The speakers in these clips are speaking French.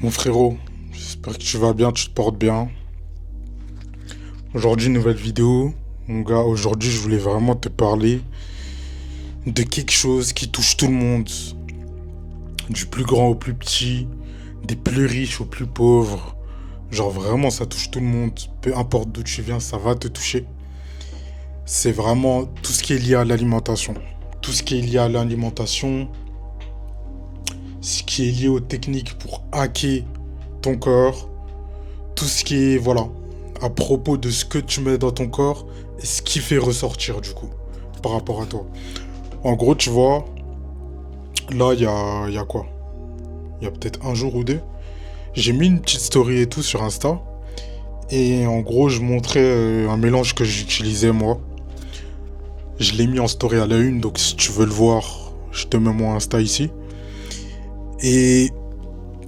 Mon frérot, j'espère que tu vas bien, tu te portes bien. Aujourd'hui, nouvelle vidéo. Mon gars, aujourd'hui, je voulais vraiment te parler de quelque chose qui touche tout le monde. Du plus grand au plus petit, des plus riches aux plus pauvres. Genre vraiment, ça touche tout le monde. Peu importe d'où tu viens, ça va te toucher. C'est vraiment tout ce qui est lié à l'alimentation. Tout ce qui est lié à l'alimentation, ce qui est lié aux techniques pour hacker ton corps, tout ce qui est, voilà, à propos de ce que tu mets dans ton corps et ce qui fait ressortir du coup, par rapport à toi. En gros, tu vois, là, il y a quoi? Il y a peut-être un jour ou deux. J'ai mis une petite story et tout sur Insta. Et en gros, je montrais un mélange que j'utilisais moi. Je l'ai mis en story à la une, donc si tu veux le voir, je te mets mon Insta ici. Et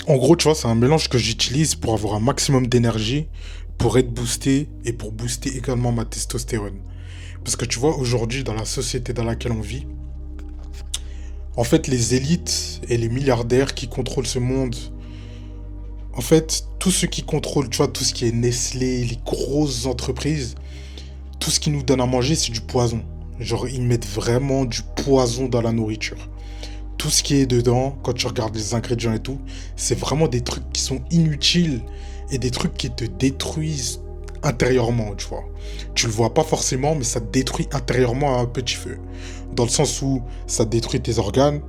en gros, tu vois, c'est un mélange que j'utilise pour avoir un maximum d'énergie, pour être boosté et pour booster également ma testostérone. Parce que tu vois, aujourd'hui, dans la société dans laquelle on vit, en fait, les élites et les milliardaires qui contrôlent ce monde, en fait, tout ce qui contrôle, tu vois, tout ce qui est Nestlé, les grosses entreprises, tout ce qui nous donne à manger, c'est du poison. Genre, ils mettent vraiment du poison dans la nourriture. Tout ce qui est dedans, quand tu regardes les ingrédients et tout, c'est vraiment des trucs qui sont inutiles et des trucs qui te détruisent intérieurement, tu vois. Tu le vois pas forcément, mais ça te détruit intérieurement à un petit feu. Dans le sens où ça détruit tes organes.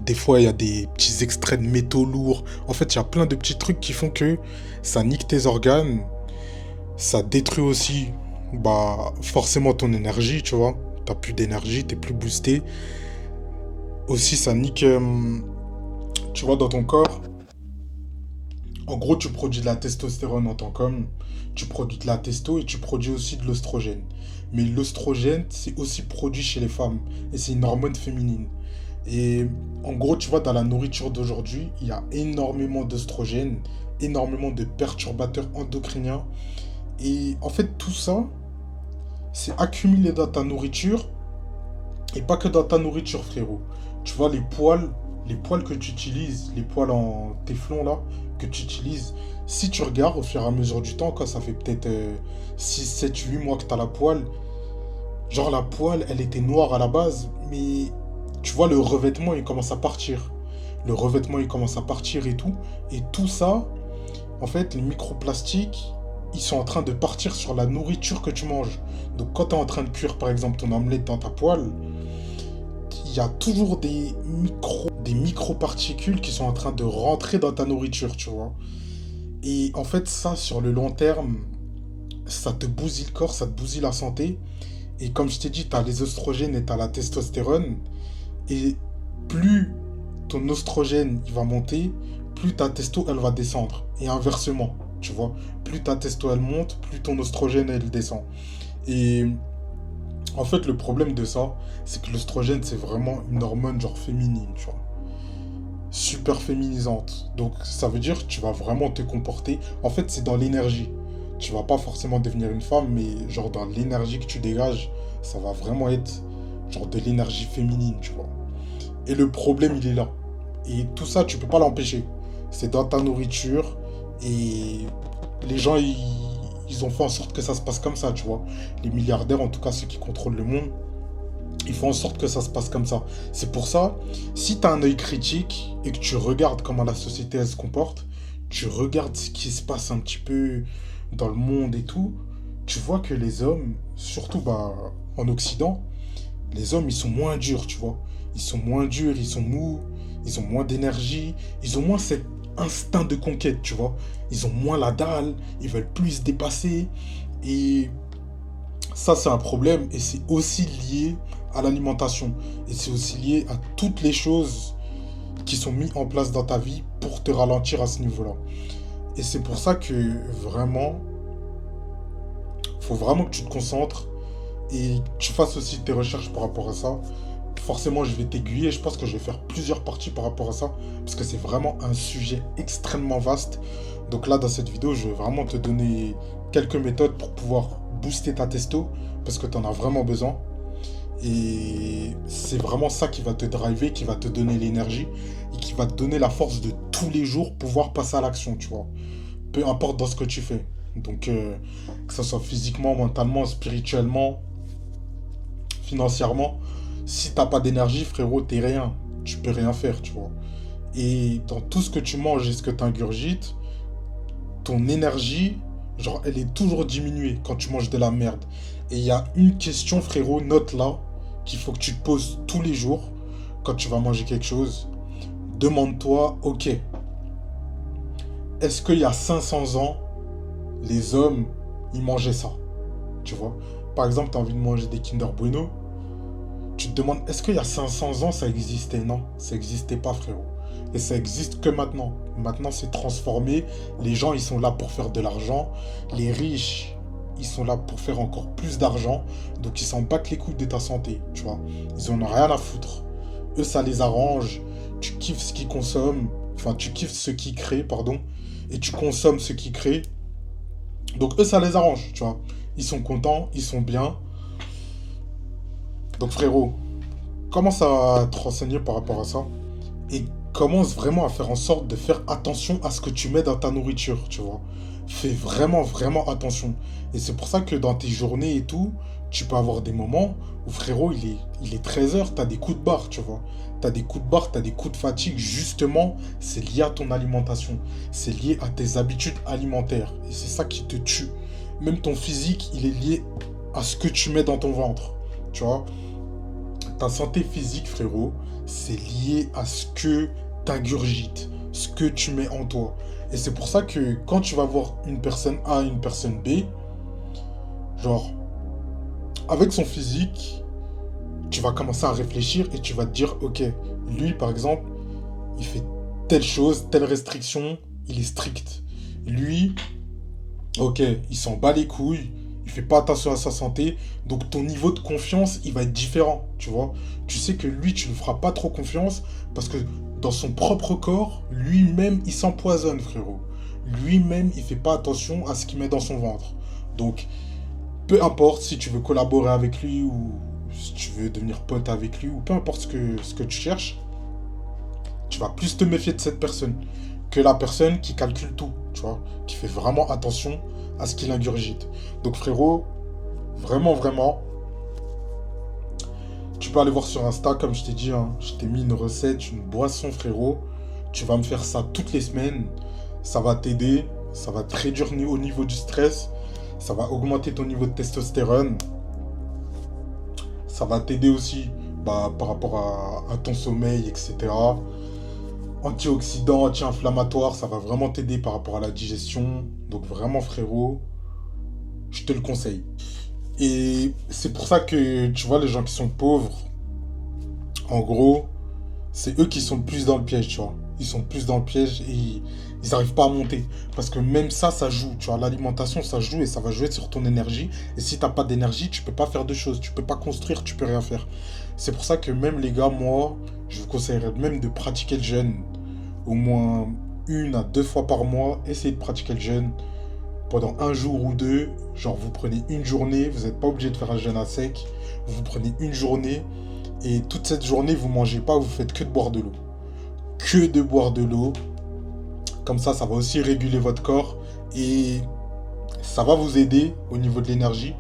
Des fois, il y a des petits extraits de métaux lourds. En fait, il y a plein de petits trucs qui font que ça nique tes organes. Ça détruit aussi, bah, forcément ton énergie, tu vois. T'as plus d'énergie, t'es plus boosté. Aussi, ça nique, tu vois, dans ton corps. En gros, tu produis de la testostérone en tant qu'homme, tu produis de la testo et tu produis aussi de l'oestrogène. Mais l'oestrogène, c'est aussi produit chez les femmes et c'est une hormone féminine. Et en gros, tu vois, dans la nourriture d'aujourd'hui, il y a énormément d'oestrogène, énormément de perturbateurs endocriniens. Et en fait, tout ça, c'est accumulé dans ta nourriture et pas que dans ta nourriture, frérot. Tu vois, les poils que tu utilises, les poils en téflon là, que tu utilises, si tu regardes au fur et à mesure du temps, quand ça fait peut-être 6, 7, 8 mois que tu as la poêle, genre la poêle, elle était noire à la base, mais tu vois, le revêtement, il commence à partir. Le revêtement, il commence à partir et tout. Et tout ça, en fait, les microplastiques, ils sont en train de partir sur la nourriture que tu manges. Donc quand tu es en train de cuire, par exemple, ton omelette dans ta poêle, il y a toujours des microparticules qui sont en train de rentrer dans ta nourriture, tu vois. Et en fait, ça, sur le long terme, ça te bousille le corps, ça te bousille la santé. Et comme je t'ai dit, tu as les oestrogènes et tu as la testostérone. Et plus ton oestrogène il va monter, plus ta testo elle va descendre. Et inversement, tu vois. Plus ta testo elle monte, plus ton oestrogène elle descend. Et en fait, le problème de ça, c'est que l'oestrogène, c'est vraiment une hormone genre féminine, tu vois. Super féminisante. Donc ça veut dire que tu vas vraiment te comporter. En fait, c'est dans l'énergie. Tu vas pas forcément devenir une femme, mais genre dans l'énergie que tu dégages, ça va vraiment être genre de l'énergie féminine, tu vois. Et le problème, il est là. Et tout ça, tu peux pas l'empêcher. C'est dans ta nourriture. Et les gens, ils ont fait en sorte que ça se passe comme ça, tu vois. Les milliardaires, en tout cas ceux qui contrôlent le monde, ils font en sorte que ça se passe comme ça. C'est pour ça, si tu as un œil critique et que tu regardes comment la société elle se comporte, tu regardes ce qui se passe un petit peu dans le monde et tout, tu vois que les hommes, surtout bah, en Occident, les hommes ils sont moins durs, tu vois. Ils sont moins durs, ils sont mous, ils ont moins d'énergie, ils ont moins cet instinct de conquête, tu vois. Ils ont moins la dalle, ils veulent plus se dépasser. Et ça, c'est un problème et c'est aussi lié à l'alimentation. Et c'est aussi lié à toutes les choses qui sont mises en place dans ta vie pour te ralentir à ce niveau-là. Et c'est pour ça que vraiment, faut vraiment que tu te concentres et que tu fasses aussi tes recherches par rapport à ça. Forcément, je vais t'aiguiller. Je pense que je vais faire plusieurs parties par rapport à ça parce que c'est vraiment un sujet extrêmement vaste. Donc là, dans cette vidéo, je vais vraiment te donner quelques méthodes pour pouvoir booster ta testo parce que tu en as vraiment besoin. Et c'est vraiment ça qui va te driver, qui va te donner l'énergie et qui va te donner la force de tous les jours pouvoir passer à l'action, tu vois. Peu importe dans ce que tu fais. Donc, que ce soit physiquement, mentalement, spirituellement, financièrement, si t'as pas d'énergie, frérot, t'es rien. Tu peux rien faire, tu vois. Et dans tout ce que tu manges et ce que tu ingurgites, ton énergie, genre, elle est toujours diminuée quand tu manges de la merde. Et il y a une question, frérot, note là, qu'il faut que tu te poses tous les jours quand tu vas manger quelque chose. Demande-toi, ok, est-ce qu'il y a 500 ans, les hommes, ils mangeaient ça? Tu vois? Par exemple, tu as envie de manger des Kinder Bueno, tu te demandes, est-ce qu'il y a 500 ans, ça existait? Non, ça n'existait pas, frérot. Et ça existe que maintenant. Maintenant, c'est transformé. Les gens, ils sont là pour faire de l'argent. Les riches, ils sont là pour faire encore plus d'argent. Donc, ils s'en battent les couilles de ta santé, tu vois. Ils en ont rien à foutre. Eux, ça les arrange. Tu kiffes ce qu'ils consomment. Enfin, tu kiffes ce qu'ils créent, pardon. Et tu consommes ce qu'ils créent. Donc, eux, ça les arrange, tu vois. Ils sont contents, ils sont bien. Donc, frérot, commence à te renseigner par rapport à ça. Et commence vraiment à faire en sorte de faire attention à ce que tu mets dans ta nourriture, tu vois. Fais vraiment, vraiment attention. Et c'est pour ça que dans tes journées et tout, tu peux avoir des moments où, frérot, il est 13 h, t'as des coups de barre, tu vois. T'as des coups de barre, t'as des coups de fatigue. Justement, c'est lié à ton alimentation. C'est lié à tes habitudes alimentaires. Et c'est ça qui te tue. Même ton physique, il est lié à ce que tu mets dans ton ventre, tu vois. Ta santé physique, frérot, c'est lié à ce que t'ingurgites, ce que tu mets en toi. Et c'est pour ça que quand tu vas voir une personne A et une personne B, genre, avec son physique, tu vas commencer à réfléchir et tu vas te dire, ok, lui, par exemple, il fait telle chose, telle restriction, il est strict. Lui, ok, il s'en bat les couilles, il fait pas attention à sa santé, donc ton niveau de confiance, il va être différent, tu vois. Tu sais que lui, tu ne feras pas trop confiance parce que dans son propre corps, lui-même, il s'empoisonne, frérot. Lui-même, il fait pas attention à ce qu'il met dans son ventre. Donc, peu importe si tu veux collaborer avec lui ou si tu veux devenir pote avec lui ou peu importe ce que tu cherches, tu vas plus te méfier de cette personne que la personne qui calcule tout, tu vois, qui fait vraiment attention à ce qu'il ingurgite. Donc frérot, vraiment, vraiment, tu peux aller voir sur Insta, comme je t'ai dit, hein, je t'ai mis une recette, une boisson, frérot. Tu vas me faire ça toutes les semaines. Ça va t'aider, ça va te réduire au niveau du stress, ça va augmenter ton niveau de testostérone. Ça va t'aider aussi bah, par rapport à ton sommeil, etc. Antioxydant, anti-inflammatoire, ça va vraiment t'aider par rapport à la digestion. Donc vraiment frérot, je te le conseille. Et c'est pour ça que tu vois les gens qui sont pauvres, en gros, c'est eux qui sont le plus dans le piège, tu vois. Ils sont plus dans le piège et ils n'arrivent pas à monter. Parce que même ça joue, tu vois. L'alimentation, ça joue et ça va jouer sur ton énergie. Et si t'as pas d'énergie, tu peux pas faire de choses. Tu peux pas construire, tu peux rien faire. C'est pour ça que même les gars, moi, je vous conseillerais même de pratiquer le jeûne. Au moins 1 à 2 fois par mois, essayez de pratiquer le jeûne pendant un jour ou deux. Genre, vous prenez une journée, vous n'êtes pas obligé de faire un jeûne à sec. Vous prenez une journée et toute cette journée, vous mangez pas, vous faites que de boire de l'eau. Que de boire de l'eau. Comme ça va aussi réguler votre corps et ça va vous aider au niveau de l'énergie.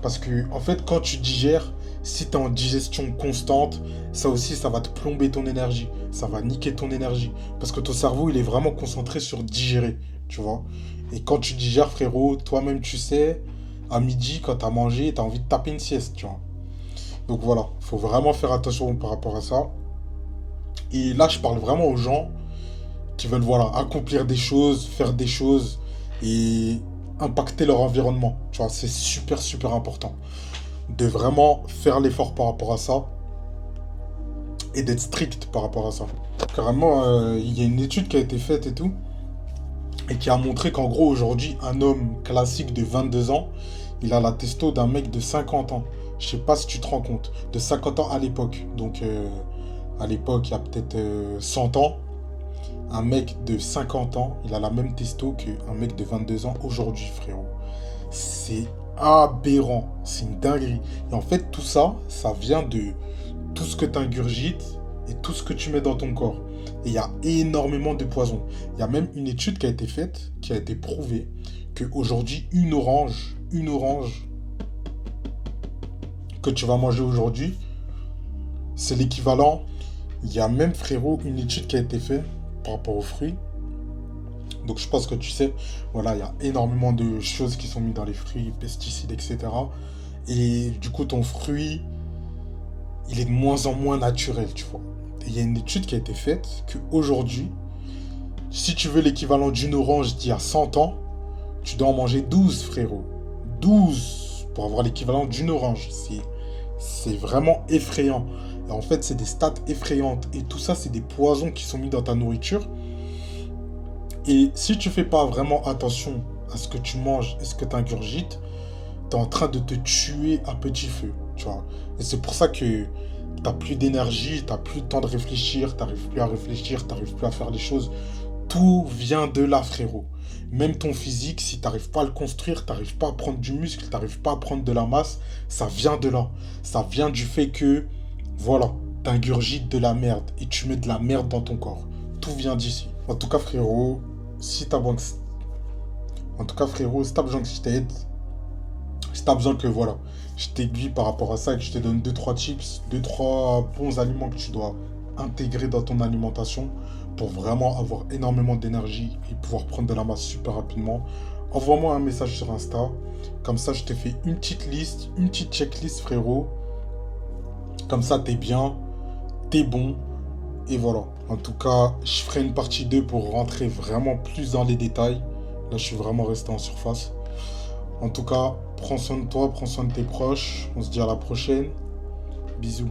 Parce que, en fait, quand tu digères, si tu es en digestion constante, ça aussi, ça va te plomber ton énergie. Ça va niquer ton énergie. Parce que ton cerveau, il est vraiment concentré sur digérer, tu vois. Et quand tu digères, frérot, toi-même, tu sais, à midi, quand tu as mangé, tu as envie de taper une sieste, tu vois. Donc voilà, il faut vraiment faire attention par rapport à ça. Et là, je parle vraiment aux gens qui veulent voilà, accomplir des choses, faire des choses et impacter leur environnement. Tu vois, c'est super, super important de vraiment faire l'effort par rapport à ça et d'être strict par rapport à ça. Carrément, il y a une étude qui a été faite et tout, et qui a montré qu'en gros, aujourd'hui, un homme classique de 22 ans, il a la testo d'un mec de 50 ans. Je sais pas si tu te rends compte. De 50 ans à l'époque. Donc, à l'époque, il y a peut-être 100 ans. Un mec de 50 ans, il a la même testo qu'un mec de 22 ans aujourd'hui, frérot. C'est aberrant. C'est une dinguerie. Et en fait, tout ça, ça vient de tout ce que tu ingurgites et tout ce que tu mets dans ton corps. Et il y a énormément de poisons. Il y a même une étude qui a été faite, qui a été prouvée, qu'aujourd'hui, une orange que tu vas manger aujourd'hui, c'est l'équivalent. Il y a même, frérot, une étude qui a été faite par rapport aux fruits. Donc je pense que tu sais, voilà, il y a énormément de choses qui sont mises dans les fruits, pesticides, etc. Et du coup, ton fruit, il est de moins en moins naturel, tu vois. Et il y a une étude qui a été faite qu'aujourd'hui, si tu veux l'équivalent d'une orange d'il y a 100 ans, tu dois en manger 12, frérot. 12 pour avoir l'équivalent d'une orange. C'est vraiment effrayant. Et en fait, c'est des stats effrayantes. Et tout ça, c'est des poisons qui sont mis dans ta nourriture. Et si tu fais pas vraiment attention à ce que tu manges et ce que tu ingurgites, tu es en train de te tuer à petit feu, tu vois. Et c'est pour ça que t'as plus d'énergie, t'as plus le temps de réfléchir, t'arrives plus à réfléchir, t'arrives plus à faire les choses. Tout vient de là, frérot. Même ton physique, si t'arrives pas à le construire, t'arrives pas à prendre du muscle, t'arrives pas à prendre de la masse, ça vient de là. Ça vient du fait que, voilà, t'ingurgites de la merde et tu mets de la merde dans ton corps. Tout vient d'ici. En tout cas, frérot, si t'as besoin que... En tout cas, frérot, si t'as besoin que je t'aide, si t'as besoin que, voilà, je t'aiguille par rapport à ça et que je te donne deux trois tips, deux trois bons aliments que tu dois intégrer dans ton alimentation pour vraiment avoir énormément d'énergie et pouvoir prendre de la masse super rapidement, envoie-moi un message sur Insta. Comme ça, je te fais une petite liste, une petite checklist, frérot. Comme ça, t'es bien, t'es bon. Et voilà. En tout cas, je ferai une partie 2 pour rentrer vraiment plus dans les détails. Là, je suis vraiment resté en surface. En tout cas, prends soin de toi, prends soin de tes proches. On se dit à la prochaine. Bisous.